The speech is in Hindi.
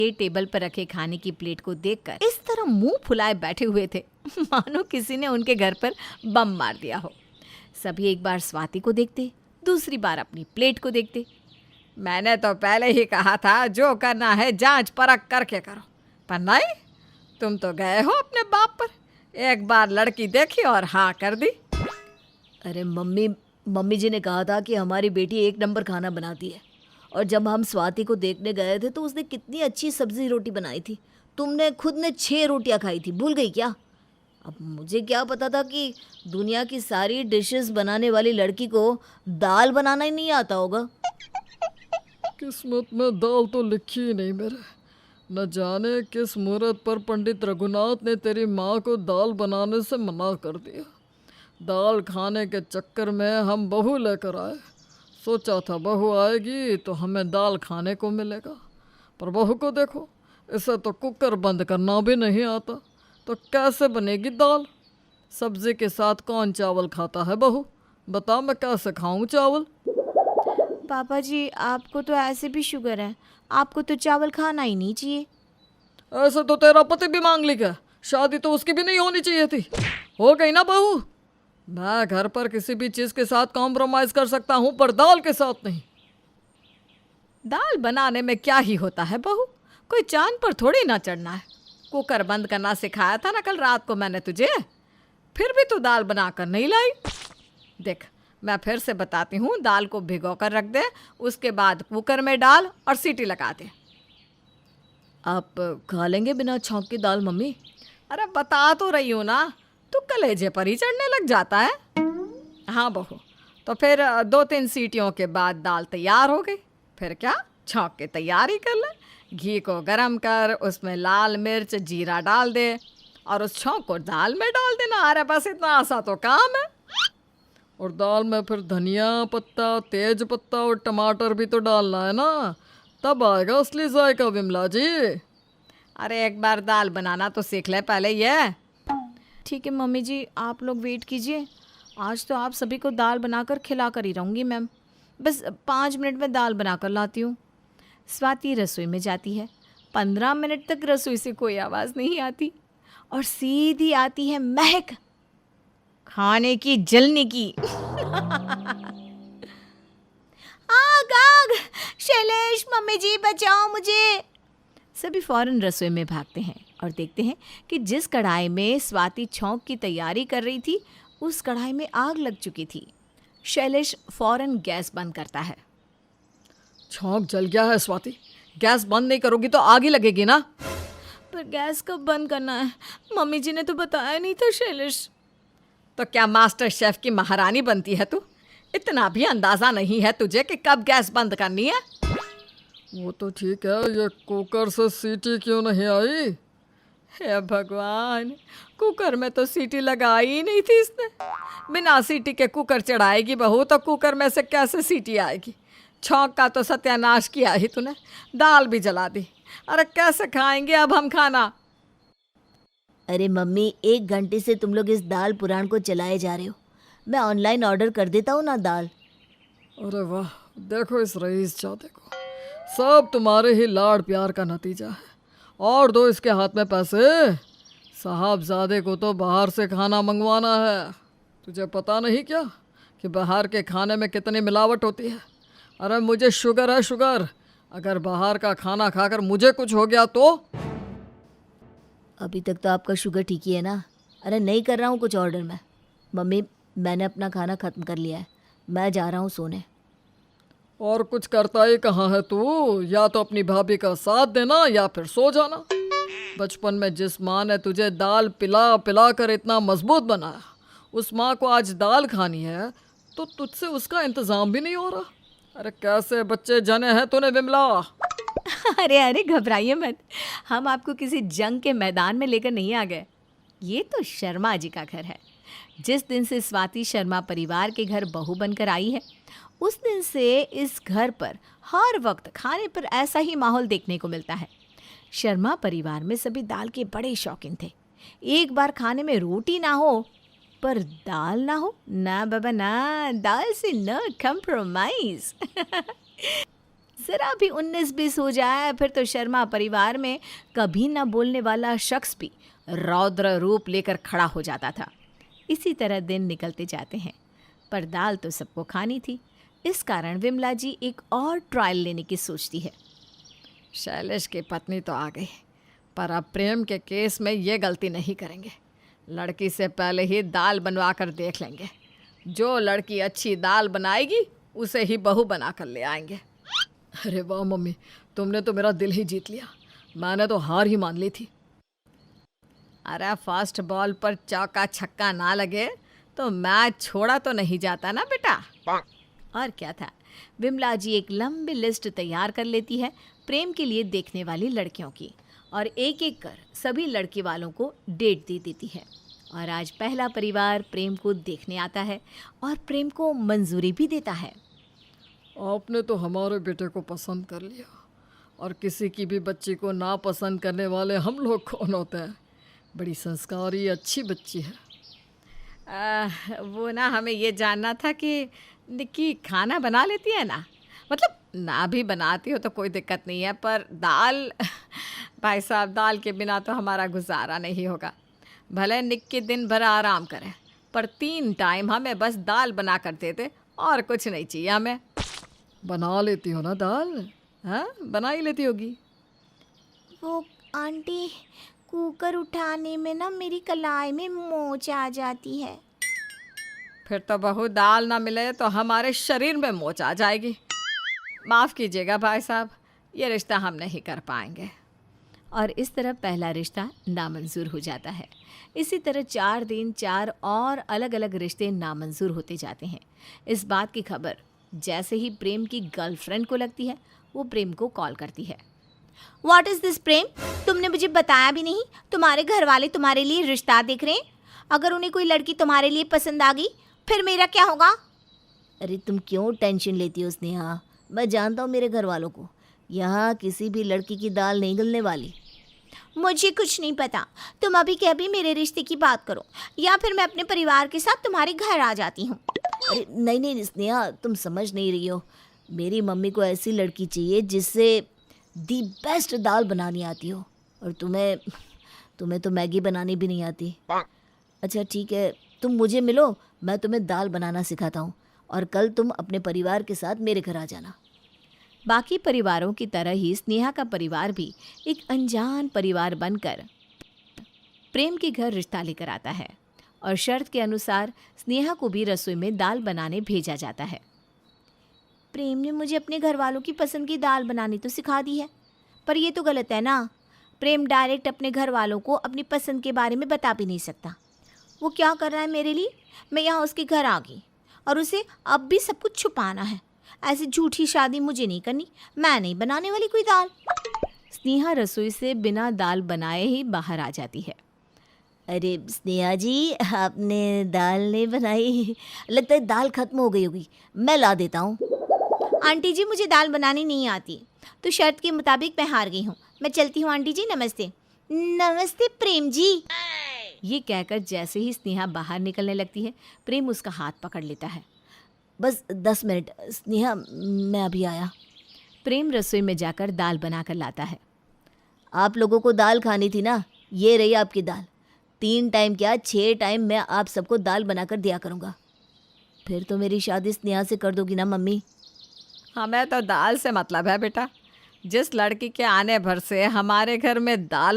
ये टेबल पर रखे खाने की प्लेट को देखकर इस तरह मुंह फुलाए बैठे हुए थे मानो किसी ने उनके घर पर बम मार दिया हो। सभी एक बार स्वाति को देखते, दूसरी बार अपनी प्लेट को देखते। मैंने तो पहले ही कहा था जो करना है जांच परख करके करो, पर नहीं, तुम तो गए हो अपने बाप पर। एक बार लड़की देखी और हाँ कर दी। अरे मम्मी जी ने कहा था कि हमारी बेटी एक नंबर खाना बनाती है, और जब हम स्वाति को देखने गए थे तो उसने कितनी अच्छी सब्जी रोटी बनाई थी। तुमने खुद ने 6 रोटियां खाई थी, भूल गई क्या? अब मुझे क्या पता था कि दुनिया की सारी डिशेस बनाने वाली लड़की को दाल बनाना ही नहीं आता होगा। किस्मत में दाल तो लिखी ही नहीं मेरे। न जाने किस मुहूर्त पर पंडित रघुनाथ ने तेरी माँ को दाल बनाने से मना कर दिया। दाल खाने के चक्कर में हम बहू लेकर आए। सोचा था बहू आएगी तो हमें दाल खाने को मिलेगा, पर बहू को देखो, इसे तो कुकर बंद करना भी नहीं आता, तो कैसे बनेगी दाल? सब्जी के साथ कौन चावल खाता है बहू? बता, मैं कैसे खाऊं चावल? पापा जी, आपको तो ऐसे भी शुगर है, आपको तो चावल खाना ही नहीं चाहिए। ऐसे तो तेरा पति भी मांगलिक है, शादी तो उसकी भी नहीं होनी चाहिए थी। हो गई ना बहू? मैं घर पर किसी भी चीज के साथ कॉम्प्रोमाइज कर सकता हूँ, पर दाल के साथ नहीं। दाल बनाने में क्या ही होता है बहू, कोई चांद पर थोड़ी ना चढ़ना है। कुकर बंद करना सिखाया था ना कल रात को मैंने तुझे, फिर भी तू दाल बनाकर नहीं लाई। देख, मैं फिर से बताती हूँ, दाल को भिगो कर रख दे, उसके बाद कुकर में डाल और सीटी लगा दे। आप खा लेंगे बिना छौंक की दाल मम्मी? अरे बता तो रही हूँ ना, तू कलेजे पर ही चढ़ने लग जाता है। हाँ बहू, तो फिर 2-3 सीटियों के बाद दाल तैयार हो गई। फिर क्या, छौंक के तैयारी कर ले। घी को गरम कर, उसमें लाल मिर्च जीरा डाल दे और उस छौंक को दाल में डाल देना। अरे बस इतना आसान तो काम है। और दाल में फिर धनिया पत्ता, तेज पत्ता और टमाटर भी तो डालना है ना, तब आएगा असली जायका विमला जी। अरे एक बार दाल बनाना तो सीख ले पहले ये। ठीक है मम्मी जी, आप लोग वेट कीजिए, आज तो आप सभी को दाल बनाकर खिला कर ही रहूँगी मैम। बस 5 मिनट में दाल बनाकर लाती हूँ। स्वाति रसोई में जाती है। 15 मिनट तक रसोई से कोई आवाज़ नहीं आती और सीधी आती है महक, खाने की जलने की। आग आग, शैलेश, मम्मी जी बचाओ मुझे। सभी फौरन रसोई में भागते हैं और देखते हैं कि जिस कढ़ाई में स्वाति छौंक की तैयारी कर रही थी, उस कढ़ाई में आग लग चुकी थी। शैलेश फौरन गैस बंद करता है। छौंक जल गया है स्वाति, गैस बंद नहीं करोगी तो आग ही लगेगी ना। पर गैस कब बंद करना है? मम्मी जी ने तो बताया नहीं था शैलेश। तो क्या मास्टर शेफ की महारानी बनती है तू? इतना भी अंदाजा नहीं है तुझे कि कब गैस बंद करनी है? वो तो ठीक है, ये कुकर से सीटी क्यों नहीं आई? हे भगवान, कुकर में तो सीटी लगाई ही नहीं थी इसने। बिना सीटी के कुकर चढ़ाएगी बहू तो कुकर में से कैसे सीटी आएगी? छौंक का तो सत्यानाश किया ही तूने, दाल भी जला दी। अरे कैसे खाएंगे अब हम खाना? अरे मम्मी, 1 घंटे से तुम लोग इस दाल पुराण को चलाए जा रहे हो। मैं ऑनलाइन ऑर्डर कर देता हूँ ना दाल। अरे वाह, देखो इस रईस जादे को, सब तुम्हारे ही लाड़ प्यार का नतीजा है। और दो इसके हाथ में पैसे। साहबजादे को तो बाहर से खाना मंगवाना है। तुझे पता नहीं क्या कि बाहर के खाने में कितनी मिलावट होती है? अरे मुझे शुगर है, शुगर। अगर बाहर का खाना खाकर मुझे कुछ हो गया तो? अभी तक तो आपका शुगर ठीक ही है ना। अरे नहीं कर रहा हूँ कुछ ऑर्डर में। मम्मी, मैंने अपना खाना ख़त्म कर लिया है, मैं जा रहा हूँ सोने। और कुछ करता ही कहाँ है तू? या तो अपनी भाभी का साथ देना या फिर सो जाना। बचपन में जिस माँ ने तुझे दाल पिला पिला कर इतना मजबूत बनाया, उस माँ को आज दाल खानी है तो तुझसे उसका इंतज़ाम भी नहीं हो रहा। अरे कैसे बच्चे जने हैं तूने विमला। अरे अरे घबराइए मत, हम आपको किसी जंग के मैदान में लेकर नहीं आ गए। ये तो शर्मा जी का घर है। जिस दिन से स्वाति शर्मा परिवार के घर बहू बनकर आई है, उस दिन से इस घर पर हर वक्त खाने पर ऐसा ही माहौल देखने को मिलता है। शर्मा परिवार में सभी दाल के बड़े शौकीन थे। एक बार खाने में रोटी ना हो पर दाल ना हो, ना बाबा ना, दाल से न कम्प्रोमाइज। ज़रा भी 19-20 हो जाए फिर तो शर्मा परिवार में कभी न बोलने वाला शख्स भी रौद्र रूप लेकर खड़ा हो जाता था। इसी तरह दिन निकलते जाते हैं, पर दाल तो सबको खानी थी। इस कारण विमला जी एक और ट्रायल लेने की सोचती है। शैलेश की पत्नी तो आ गई, पर अब प्रेम के केस में ये गलती नहीं करेंगे। लड़की से पहले ही दाल बनवा कर देख लेंगे। जो लड़की अच्छी दाल बनाएगी उसे ही बहू बना कर ले आएंगे। अरे वाह मम्मी, तुमने तो मेरा दिल ही जीत लिया। मैंने तो हार ही मान ली थी। अरे फर्स्ट बॉल पर चौका छक्का ना लगे तो मैच छोड़ा तो नहीं जाता ना बेटा। और क्या था, विमला जी एक लंबी लिस्ट तैयार कर लेती है प्रेम के लिए देखने वाली लड़कियों की, और एक एक कर सभी लड़की वालों को डेट दे देती है। और आज पहला परिवार प्रेम को देखने आता है और प्रेम को मंजूरी भी देता है। आपने तो हमारे बेटे को पसंद कर लिया, और किसी की भी बच्ची को ना पसंद करने वाले हम लोग कौन होते हैं। बड़ी संस्कारी अच्छी बच्ची है। वो ना हमें ये जानना था कि निक्की खाना बना लेती है ना, मतलब ना भी बनाती हो तो कोई दिक्कत नहीं है, पर दाल भाई साहब दाल के बिना तो हमारा गुजारा नहीं होगा। भले निक्की दिन भर आराम करें, पर 3 टाइम हमें बस दाल बना कर देते और कुछ नहीं चाहिए हमें। बना लेती हो ना दाल? हाँ, बना ही लेती होगी। वो आंटी, कुकर उठाने में ना मेरी कलाई में मोच आ जाती है। फिर तो बहू दाल ना मिले तो हमारे शरीर में मोच आ जाएगी। माफ़ कीजिएगा भाई साहब, ये रिश्ता हम नहीं कर पाएंगे। और इस तरह पहला रिश्ता नामंजूर हो जाता है। इसी तरह 4 दिन 4 और अलग अलग रिश्ते नामंजूर होते जाते हैं। इस बात की खबर जैसे ही प्रेम की गर्लफ्रेंड को लगती है, वो प्रेम को कॉल करती है। व्हाट इज़ दिस प्रेम? तुमने मुझे बताया भी नहीं। तुम्हारे घर वाले तुम्हारे लिए रिश्ता देख रहे हैं। अगर उन्हें कोई लड़की तुम्हारे लिए पसंद आ गई फिर मेरा क्या होगा? अरे तुम क्यों टेंशन लेती हो स्नेहा? मैं जानता हूँ मेरे घर वालों को। यहाँ किसी भी लड़की की दाल नहीं गलने वाली। मुझे कुछ नहीं पता। तुम अभी के अभी मेरे रिश्ते की बात करो, या फिर मैं अपने परिवार के साथ तुम्हारे घर आ जाती हूँ। अरे नहीं नहीं स्नेहा, तुम समझ नहीं रही हो। मेरी मम्मी को ऐसी लड़की चाहिए जिससे दी बेस्ट दाल बनानी आती हो, और तुम्हें तो मैगी बनानी भी नहीं आती। अच्छा ठीक है, तुम मुझे मिलो, मैं तुम्हें दाल बनाना सिखाता हूँ, और कल तुम अपने परिवार के साथ मेरे घर आ जाना। बाकी परिवारों की तरह ही स्नेहा का परिवार भी एक अनजान परिवार बनकर प्रेम के घर रिश्ता लेकर आता है, और शर्त के अनुसार स्नेहा को भी रसोई में दाल बनाने भेजा जाता है। प्रेम ने मुझे अपने घर वालों की पसंद की दाल बनानी तो सिखा दी है, पर ये तो गलत है ना। प्रेम डायरेक्ट अपने घर वालों को अपनी पसंद के बारे में बता भी नहीं सकता। वो क्या कर रहा है मेरे लिए? मैं यहाँ उसके घर आ गई और उसे अब भी सब कुछ छुपाना है। ऐसी झूठी शादी मुझे नहीं करनी। मैं नहीं बनाने वाली कोई दाल। स्नेहा रसोई से बिना दाल बनाए ही बाहर आ जाती है। अरे स्नेहा जी, आपने दाल नहीं बनाई? लगता है दाल खत्म हो गई होगी, मैं ला देता हूँ। आंटी जी, मुझे दाल बनानी नहीं आती, तो शर्त के मुताबिक मैं हार गई हूँ। मैं चलती हूँ आंटी जी। नमस्ते। नमस्ते प्रेम जी। ये कहकर जैसे ही स्नेहा बाहर निकलने लगती है, प्रेम उसका हाथ पकड़ लेता है। बस 10 मिनट स्नेहा, मैं अभी आया। प्रेम रसोई में जाकर दाल बनाकर लाता है। आप लोगों को दाल खानी थी ना, ये रही आपकी दाल। 3 टाइम क्या 6 टाइम मैं आप सबको दाल बनाकर दिया करूँगा। फिर तो मेरी शादी स्नेहा से कर दोगी ना मम्मी? हमें तो दाल से मतलब है बेटा। जिस लड़की के आने भर से हमारे घर में दाल